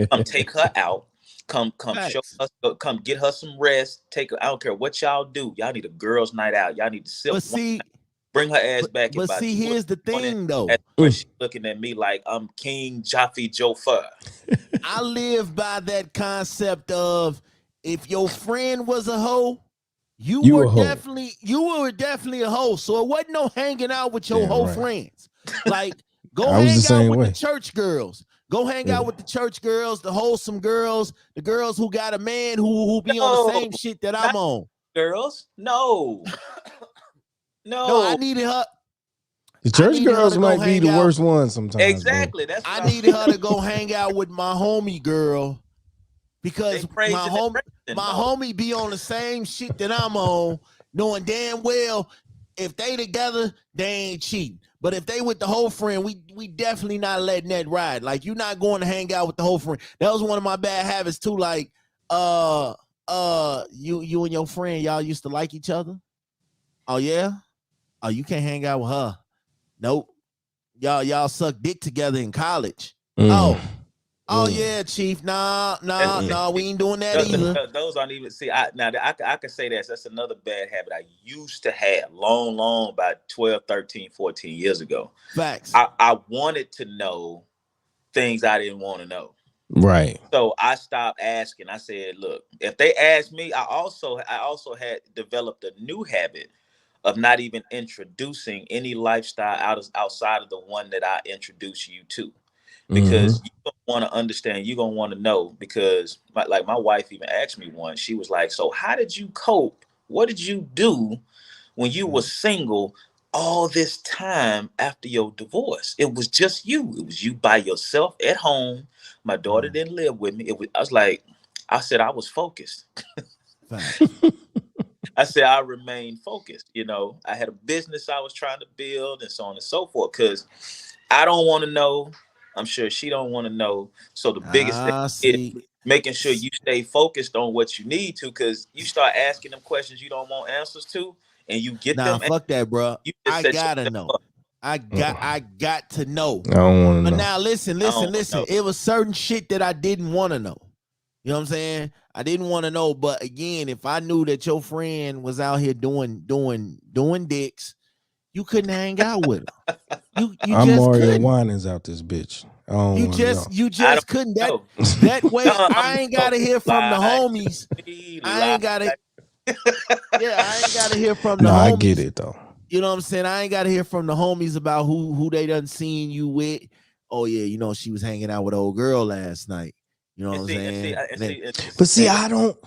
Come take her out. Come show us, come get her some rest. Take her, I don't care what y'all do. Y'all need a girls' night out. Y'all need to sit. But see, bring her ass back. But see, here's the thing though. She's looking at me like I'm King Jaffe Joffer. I live by that concept of if your friend was a hoe, you were definitely a hoe. So it wasn't no hanging out with your hoe friends. Like go hang out with the church girls. Go hang out with the church girls, the wholesome girls, the girls who got a man who be on the same shit that I'm on. Girls, no. I needed her. The church girls might be the worst ones sometimes. Exactly. Bro. That's I needed her to go hang out with my homie girl because my homie be on the same shit that I'm on, knowing damn well if they together, they ain't cheating. But if they with the whole friend, we definitely not letting that ride. Like you're not going to hang out with the whole friend. That was one of my bad habits too. Like, you and your friend, y'all used to like each other. Oh yeah. Oh, you can't hang out with her. Nope. Y'all suck dick together in college. Oh yeah, Chief. Nah, we ain't doing that either. Those aren't even I can say that's another bad habit I used to have long, about 12, 13, 14 years ago. Facts. I wanted to know things I didn't want to know. Right. So I stopped asking. I said, look, if they ask me, I also had developed a new habit of not even introducing any lifestyle outside of the one that I introduce you to. Because you don't want to understand, you're going to want to know, because my wife even asked me once, she was like, so how did you cope? What did you do when you were single all this time after your divorce? It was just you. It was you by yourself at home. My daughter didn't live with me. I said, I was focused. I said, I remained focused. You know, I had a business I was trying to build and so on and so forth, because I don't want to know. I'm sure she don't want to know. So the biggest thing is making sure you stay focused on what you need to, because you start asking them questions you don't want answers to, and you get them. Fuck that, bro. I gotta know. I got to know. I don't want to know. But now listen. It was certain shit that I didn't want to know. You know what I'm saying? I didn't want to know. But again, if I knew that your friend was out here doing dicks, you couldn't hang out with her. I'm Mario Winans out this bitch. You just couldn't. That way, I ain't gotta hear from the homies. I ain't gotta hear from the homies. No, I get it though. You know what I'm saying? I ain't gotta hear from the homies about who they done seen you with. Oh yeah, you know she was hanging out with old girl last night. You know what I'm saying? I don't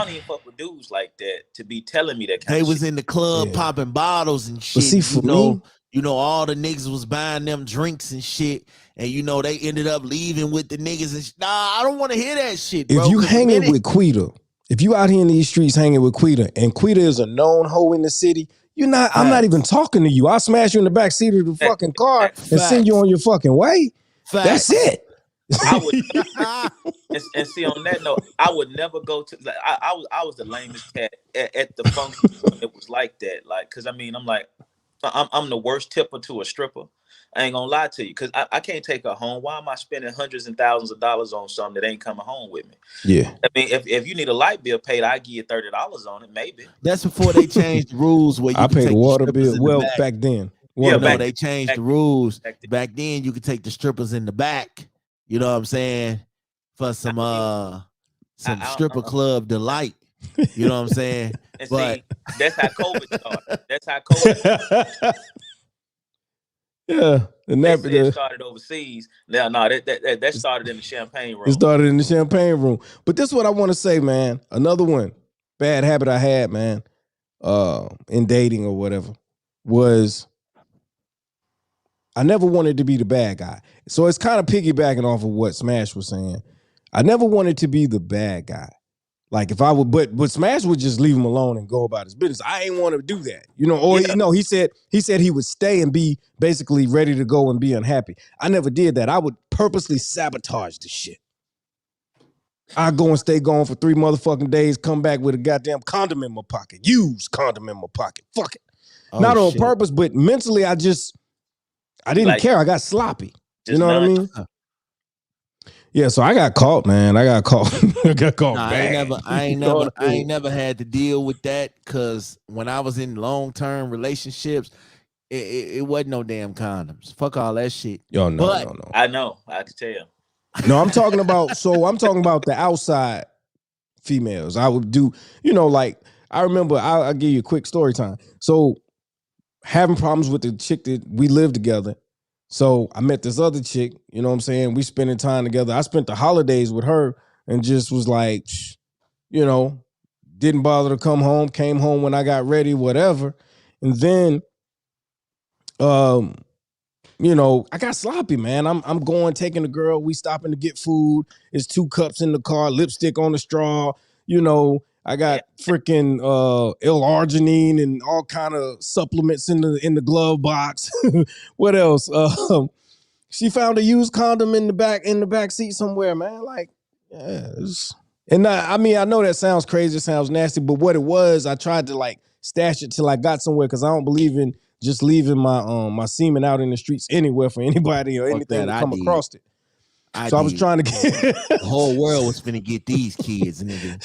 even fuck with dudes like that to be telling me that kind they of was shit. in the club popping bottles and shit. But see, for me, you know, all the niggas was buying them drinks and shit, and you know they ended up leaving with the niggas and nah, I don't want to hear that shit, bro. If you hanging with Quita, if you out here in these streets hanging with Quita, and Quita is a known hoe in the city, I'm not even talking to you. I'll smash you in the back seat of the fucking car and send you on your fucking way. That's it. I would, and see, on that note, I would never go to. Like, I was the lamest cat at the function when it was like that. Like, cause I mean, I'm like, I'm the worst tipper to a stripper. I ain't gonna lie to you, because I can't take her home. Why am I spending hundreds and thousands of dollars on something that ain't coming home with me? Yeah. I mean, if you need a light bill paid, I give you $30 on it, maybe. That's before they changed the rules where you I could paid take the water strippers bill. in the Well, back. back then. Yeah, Water No, back- bill. they changed back- the rules. back then. Back then, you could take the strippers in the back. You know what I'm saying? For some I- stripper club delight. You know what I'm saying? And But- see, that's how COVID started. That's how COVID. Yeah. And They that, said it started overseas. Now, no, that started in the champagne room. it started in the champagne room. But this is what I want to say, man. Another one, bad habit I had, man, in dating or whatever, was I never wanted to be the bad guy. So it's kind of piggybacking off of what Smash was saying. I never wanted to be the bad guy. Like if I would, but Smash would just leave him alone and go about his business. I ain't want to do that, you know. Or Yeah. no, he said he would stay and be basically ready to go and be unhappy. I never did that. I would purposely sabotage the shit. I go and stay gone for 3 motherfucking days, come back with a goddamn condom in my pocket, used condom in my pocket. Fuck it. Oh, Not on shit. purpose, but mentally, I didn't Like, care. I got sloppy. You just know what I none. mean? Yeah, so I got caught, man. I got caught. I got caught. Nah, bad. I ain't never had to deal with that, because when I was in long-term relationships, it wasn't no damn condoms. Fuck all that shit. Yo, no, But- no. I know. I can tell. No, I'm talking about the outside females. I would do, like I remember I'll give you a quick story time. So having problems with the chick that we lived together. So I met this other chick, you know what I'm saying? We spending time together. I spent the holidays with her and just was like, didn't bother to come home, came home when I got ready, whatever. And then I got sloppy, man. I'm going, taking the girl. We stopping to get food. It's 2 cups in the car, lipstick on the straw. I got freaking L-arginine and all kind of supplements in the glove box. What else? She found a used condom in the back seat somewhere, man. Like, yeah. And I know that sounds crazy, it sounds nasty, but what it was, I tried to like stash it till I got somewhere, because I don't believe in just leaving my semen out in the streets anywhere for anybody or anything to come across it. So I was trying to get The whole world was finna get these kids, nigga.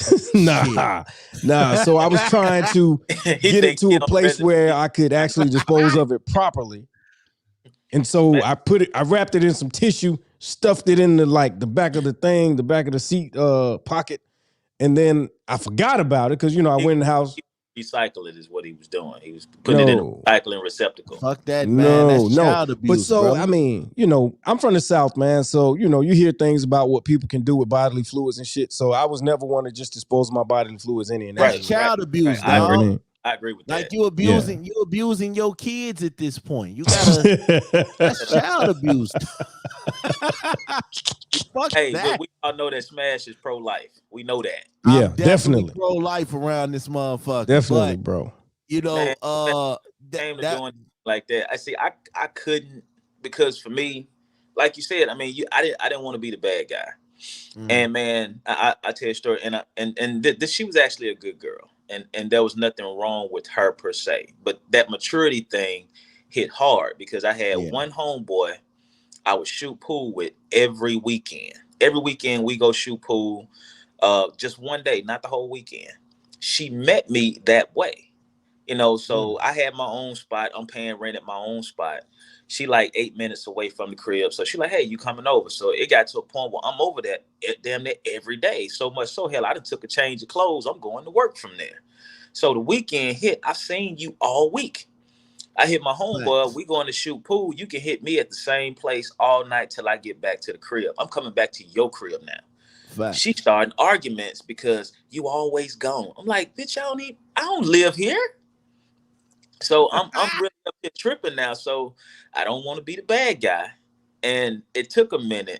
nah. So I was trying to get it to a place where I could actually dispose of it properly. And so I wrapped it in some tissue, stuffed it in the back of the back of the seat pocket, and then I forgot about it because I went in the house. Recycle it is what he was doing. He was putting it in a recycling receptacle. Fuck that, man. That's child abuse. But so, bro. I mean, I'm from the South, man. So, you hear things about what people can do with bodily fluids and shit. So I was never want to just dispose of my bodily fluids any and That's child abuse, I dog. agree. I agree with that. Like you abusing your kids at this point. You gotta that's child abuse. Fuck Hey, that. but we all know that Smash is pro-life. We know that. Yeah, I'm definitely. pro-life around this motherfucker. Definitely, But, bro. Came to doing like that. I see. I couldn't, because for me, like you said, I mean, I didn't want to be the bad guy. And man, I tell you a story, and she was actually a good girl, and there was nothing wrong with her per se, but that maturity thing hit hard, because I had one homeboy I would shoot pool with every weekend. Every weekend we go shoot pool, just one day, not the whole weekend. She met me that way, so I had my own spot. I'm paying rent at my own spot. She like 8 minutes away from the crib. So she like, hey, you coming over? So it got to a point where I'm over there damn near every day. So much so, hell, I done took a change of clothes. I'm going to work from there. So the weekend hit, I've seen you all week. I hit my homeboy. We going to shoot pool. You can hit me at the same place all night till I get back to the crib. I'm coming back to your crib now. Facts. She starting arguments because you always gone. I'm like, bitch, I don't live here. So I'm really up here tripping now. So I don't want to be the bad guy. And it took a minute.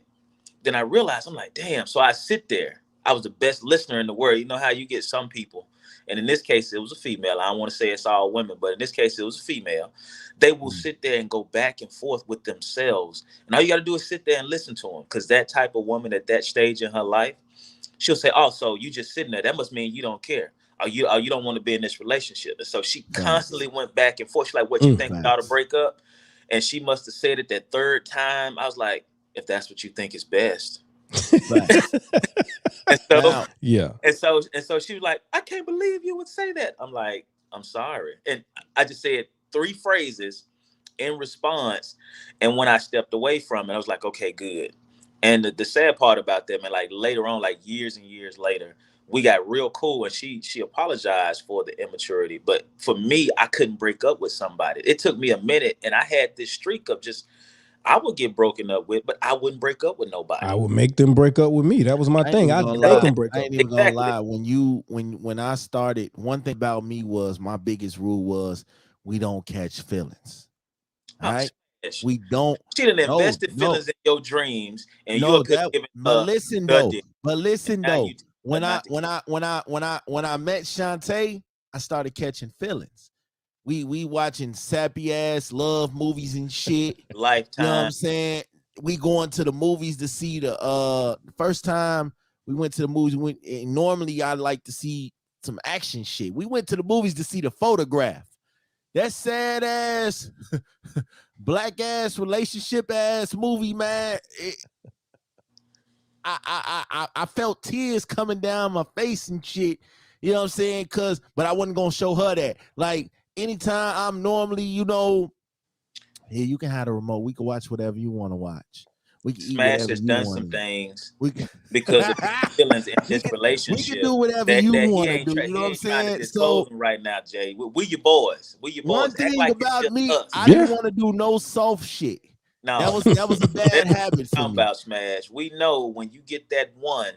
Then I realized, I'm like, damn. So I sit there. I was the best listener in the world. You know how you get some people, and in this case, it was a female. I don't want to say it's all women, but in this case, it was a female. They will sit there and go back and forth with themselves. And all you got to do is sit there and listen to them, because that type of woman at that stage in her life, she'll say, oh, so you just sitting there. That must mean you don't care. you don't want to be in this relationship. And so she Facts. constantly went back and forth. She's like, what you think about a Facts. breakup? And she must have said it that third time. I was like, if that's what you think is best. Facts. And so Now, Yeah. and so she was like, I can't believe you would say that. I'm like, I'm sorry. And I just said 3 phrases in response. And when I stepped away from it, I was like, okay, good. And the sad part about that, man, like later on, like years and years later, we got real cool, and she apologized for the immaturity. But for me, I couldn't break up with somebody. It took me a minute, and I had this streak of just, I would get broken up with, but I wouldn't break up with nobody. I would make them break up with me. That was my I ain't thing. even I'd gonna make lie. them break I up. ain't even Exactly. gonna lie. When I started, one thing about me was my biggest rule was we don't catch feelings. All right, Smash. we don't. She done No, invested no, feelings in your dreams, and you no. could That. give it But listen good though. dick. But listen Now though. you When I not to when I met Shantae, I started catching feelings. We watching sappy ass love movies and shit. You know what Lifetime. I'm saying? We going to the movies to see the first time we went to the movies. Normally I like to see some action shit. We went to the movies to see The Photograph. That sad ass black ass relationship ass movie, man. I felt tears coming down my face and shit. You know what I'm saying? But I wasn't gonna show her that. Like anytime I'm normally, here you can have the remote. We can watch whatever you want to watch. We can eat Smash whatever has you done want some to. things We can, because of his feelings in we this can relationship. do whatever that you he want to ain't do. try- You know he what I'm ain't trying to saying? disclose So them right now, Jay. We your boys. We your one boys. Act thing like it's about just me, us. I Yeah. didn't want to do no soft shit. No, That was a bad that's what habit I'm for talking me. about, Smash. We know when you get that one,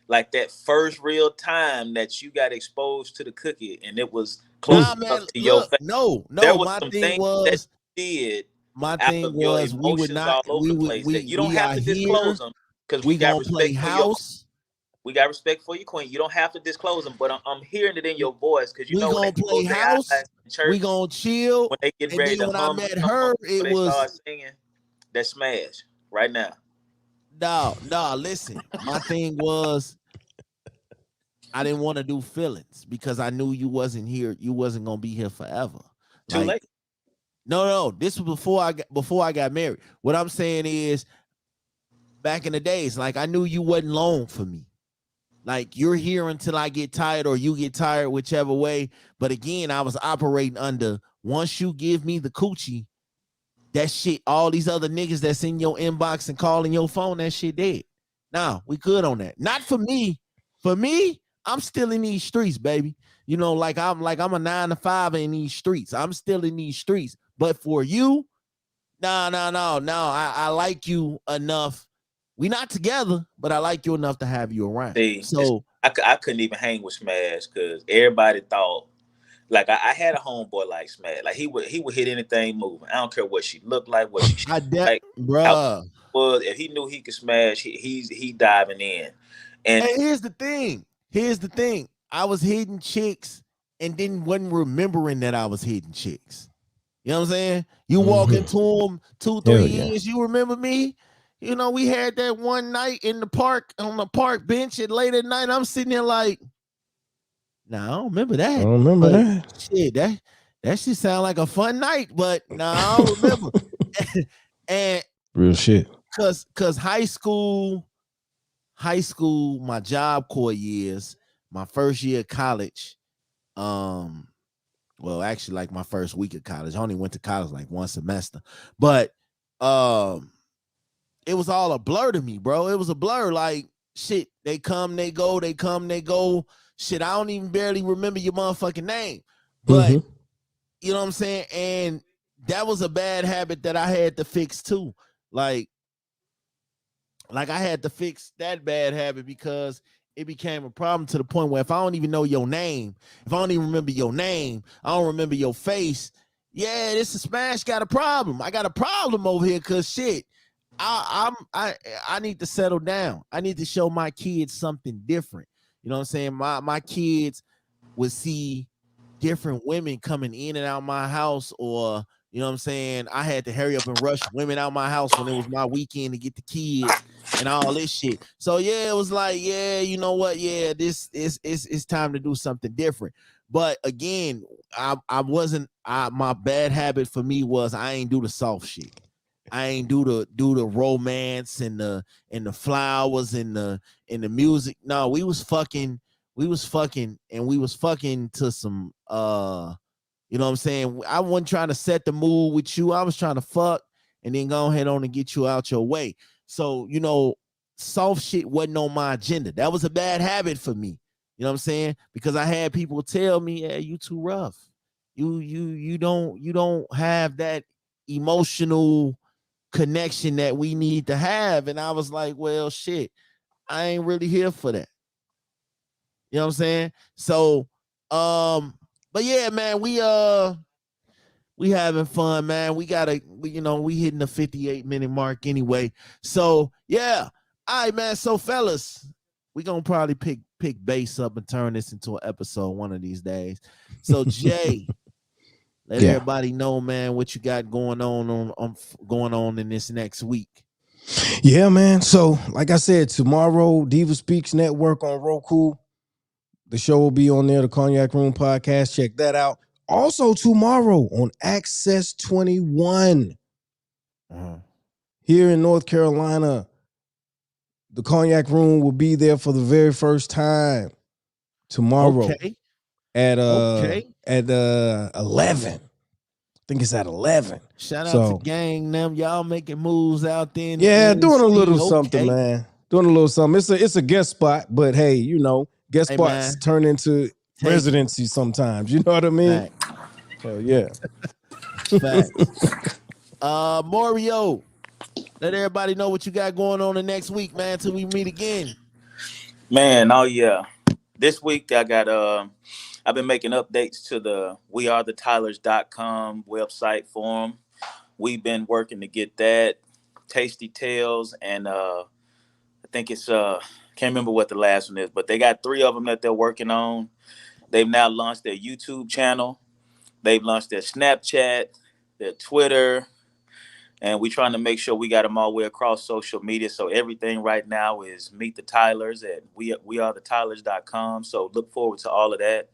like that first real time that you got exposed to the cookie, and it was close Nah, man, enough to your look, face. no, There was my some thing things that was, you did my out thing of your was we would emotions not, all over the place that you don't we have are to here. disclose them because We we got gonna play respect for your house. we got respect for your queen. You don't have to disclose them, but I'm hearing it in your voice because you We know when they gonna play close their eyes house. in We church, gonna chill. when they getting And ready then to when I hum met a song, her, it when they start was singing, that Smash right now. no. Listen, my thing was I didn't want to do feelings because I knew you wasn't here. You wasn't gonna be here forever. Too Like, late. no. This was before I got married. What I'm saying is, back in the days, like I knew you wasn't long for me. Like you're here until I get tired or you get tired, whichever way. But again, I was operating under once you give me the coochie, that shit, all these other niggas that's in your inbox and calling your phone, that shit dead. Nah, we good on that. Not for me. For me, I'm still in these streets, baby. You know, like I'm a 9 to 5 in these streets. I'm still in these streets. But for you, no. I like you enough. We not together, but I like you enough to have you around. See, So I couldn't even hang with Smash because everybody thought like I had a homeboy like Smash. Like he would hit anything moving. I don't care what she looked like, what she like, how bruh. was. If he knew he could smash, he diving in. And And here's the thing. I was hitting chicks and then wasn't remembering that I was hitting chicks. You know what I'm saying? You walk into them 2-3 Hell yeah. years, you remember me? You know, we had that one night in the park on the park bench at late at night. I'm sitting there like, nah, I don't remember that. I don't remember But that. shit, that shit sound like a fun night, but nah, I don't remember. And Real shit. cause high school, my Job Corps years, my first year of college, well, actually, like my first week of college. I only went to college like one semester, but it was all a blur to me, bro. It was a blur. Like shit, they come, they go, they come, they go. Shit, I don't even barely remember your motherfucking name. But you know what I'm saying? And that was a bad habit that I had to fix too. Like I had to fix that bad habit because it became a problem to the point where if I don't even know your name, if I don't even remember your name, I don't remember your face. Yeah, this is Smash got a problem. I got a problem over here because shit, I need to settle down. I need to show my kids something different. You know what I'm saying? My kids would see different women coming in and out my house, or You know what I'm saying? I had to hurry up and rush women out my house when it was my weekend to get the kids and all this shit. So yeah, it was like, yeah, you know what? Yeah, this is it's time to do something different. But again, I wasn't my bad habit for me was I ain't do the soft shit. I ain't do the romance and the flowers and the music. No, we was fucking to some you know what I'm saying? I wasn't trying to set the mood with you. I was trying to fuck and then go ahead on and get you out your way. So, you know, soft shit wasn't on my agenda. That was a bad habit for me. You know what I'm saying? Because I had people tell me, "Yeah, you too rough. You don't have that emotional connection that we need to have." And I was like, "Well, shit, I ain't really here for that." You know what I'm saying? So, but yeah, man, we having fun, man. We hitting the 58-minute mark anyway. So yeah. All right, man. So fellas, we gonna probably pick bass up and turn this into an episode one of these days. So Jay, let everybody know, man, what you got going on in this next week. Yeah, man. So, like I said, tomorrow, Diva Speaks Network on Roku. The show will be on there, the Cognac Room podcast. Check that out. Also, tomorrow on Access 21 here in North Carolina, the Cognac Room will be there for the very first time tomorrow at 11. I think it's at 11. Shout out to gang them. Y'all making moves out there. Doing a little something, man. Doing a little something. It's a guest spot, but hey, you know, guest spots turn into residency sometimes. You know what I mean? Right. Hell yeah. Mario, let everybody know what you got going on the next week, man, till we meet again. Man, oh yeah. This week I got I've been making updates to the wearethetylers.com website forum. We've been working to get that. Tasty Tales, and I think it's can't remember what the last one is, but they got 3 of them that they're working on. They've now launched their YouTube channel. They've launched their Snapchat, their Twitter, and we're trying to make sure we got them all the way across social media. So everything right now is Meet the Tylers at wearethetylers.com. So look forward to all of that.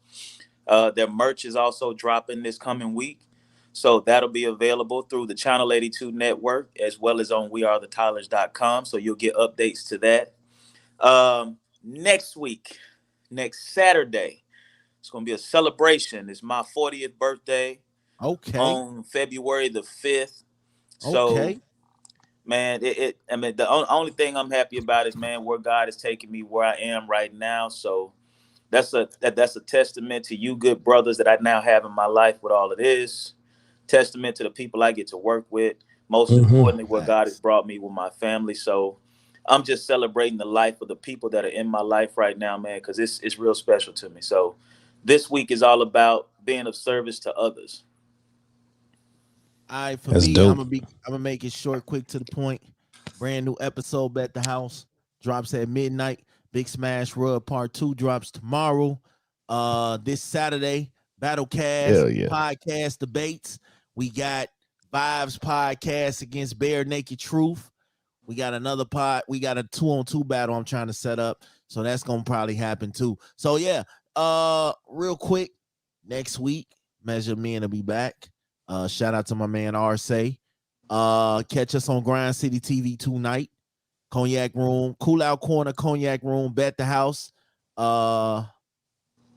Their merch is also dropping this coming week. So that'll be available through the Channel 82 network as well as on wearethetylers.com. So you'll get updates to that. Next week, next Saturday, it's going to be a celebration. It's my 40th birthday. Okay. On February the 5th. So, man, the only thing I'm happy about is, man, where God is taking me, where I am right now. So that's a testament to you good brothers that I now have in my life with all of this. Testament to the people I get to work with. Most importantly, where God has brought me with my family. So I'm just celebrating the life of the people that are in my life right now, man, because it's real special to me. So this week is all about being of service to others. All right, for me, I'm gonna make it short, quick, to the point. Brand new episode at the house drops at midnight. Big Smash Rub Part 2 drops tomorrow. This Saturday, Battlecast podcast debates. We got Vibes podcast against Bare Naked Truth. We got another we got a 2-on-2 battle I'm trying to set up. So that's gonna probably happen too. So yeah, real quick, next week, Measure Men will be back. Shout out to my man Arce. Catch us on Grind City TV tonight. Cognac Room, Cool Out Corner, Cognac Room, Bet the House. And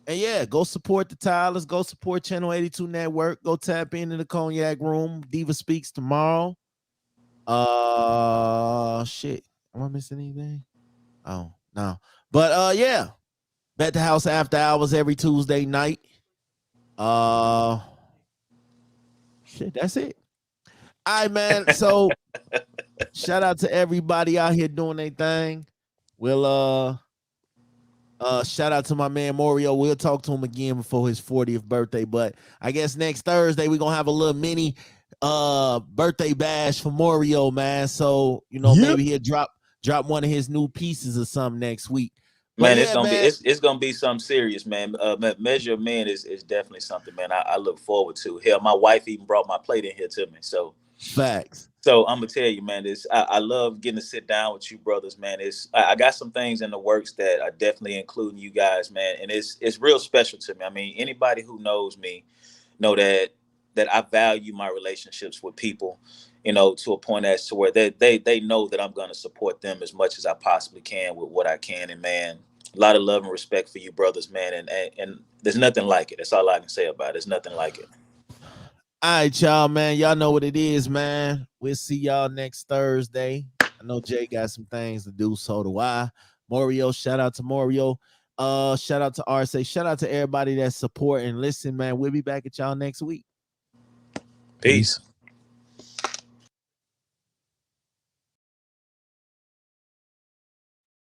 yeah, go support the Tylers. Go support Channel 82 Network. Go tap into the Cognac Room. Diva Speaks tomorrow. Shit. Am I missing anything? Oh, no. But yeah. Bet the House after hours every Tuesday night. Shit, that's it. All right, man. So shout out to everybody out here doing their thing. We'll shout out to my man Mario. We'll talk to him again before his 40th birthday. But I guess next Thursday we're gonna have a little mini birthday bash for Mario, man. So maybe he'll drop one of his new pieces or something next week. Man, yeah, man. it's gonna be something serious, man. Measure of Men is definitely something, man. I look forward to. Hell, my wife even brought my plate in here to me. Facts. So I'm gonna tell you, man. I love getting to sit down with you, brothers, man. I got some things in the works that are definitely including you guys, man, and it's real special to me. I mean, anybody who knows me know that I value my relationships with people, to a point as to where they know that I'm gonna support them as much as I possibly can with what I can. And man, a lot of love and respect for you, brothers, man. And there's nothing like it. That's all I can say about it. There's nothing like it. All right, y'all, man. Y'all know what it is, man. We'll see y'all next Thursday. I know Jay got some things to do, so do I. Mario, shout out to Mario. Shout out to RSA. Shout out to everybody that's supporting. Listen, man, we'll be back at y'all next week. Peace.